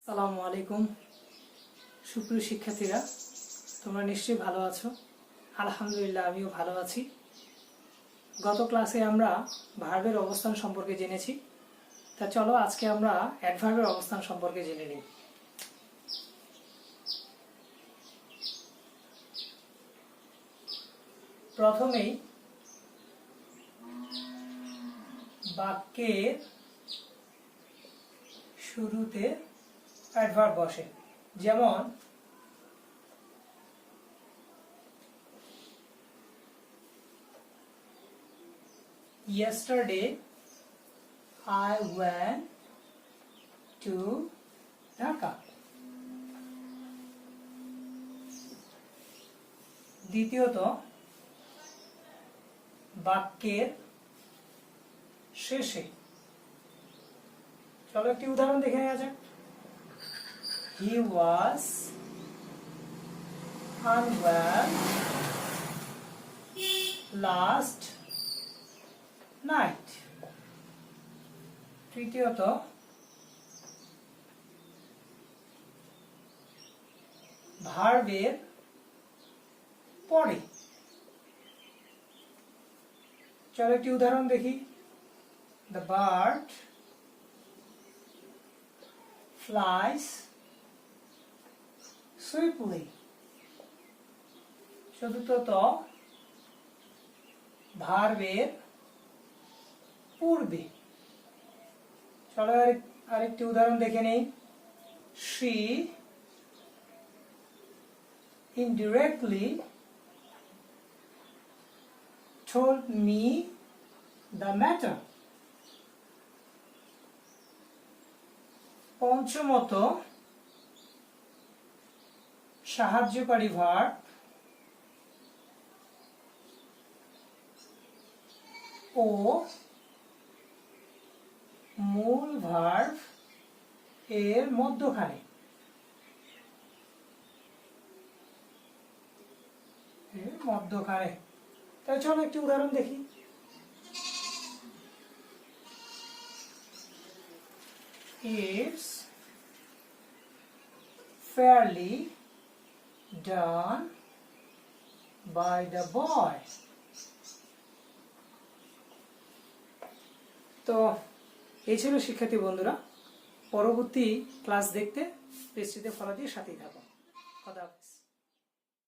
আসসালামু আলাইকুম সুপ্রিয় শিক্ষার্থীরা, তোমরা নিশ্চয়ই ভালো আছো। আলহামদুলিল্লাহ, আমিও ভালো আছি। গত ক্লাসে আমরা ভার্বের অবস্থান সম্পর্কে জেনেছি। তা চলো আজকে আমরা অ্যাডভার্বের অবস্থান সম্পর্কে জেনে নিই। প্রথমেই বাক্যের শুরুতে অ্যাডভার্ব বসে। যেমন yesterday I went to Dhaka. দ্বিতীয়ত বাক্যের শেষে, চলো একটি উদাহরণ দেখে নেওয়া যাক। He was unwell last night. তৃতীয়ত ভার্বের পরে, চলো একটি উদাহরণ দেখি। The bird flies swiftly. চতুর্থত ভার্বের পূর্বে, চলো আরেকটি উদাহরণ দেখে নেই। She indirectly told me the matter. পঞ্চমত সাহায্যকারী ভার্ব ও মূল ভার্ব এর মধ্যখানে, তাই চলো একটি উদাহরণ দেখি। It's fairly done by the boy. তো এই ছিল শিক্ষার্থী বন্ধুরা। পরবর্তী ক্লাস দেখতে পেজটিতে ফলো দিয়ে সাথেই থাকো। খোদা হাফেজ।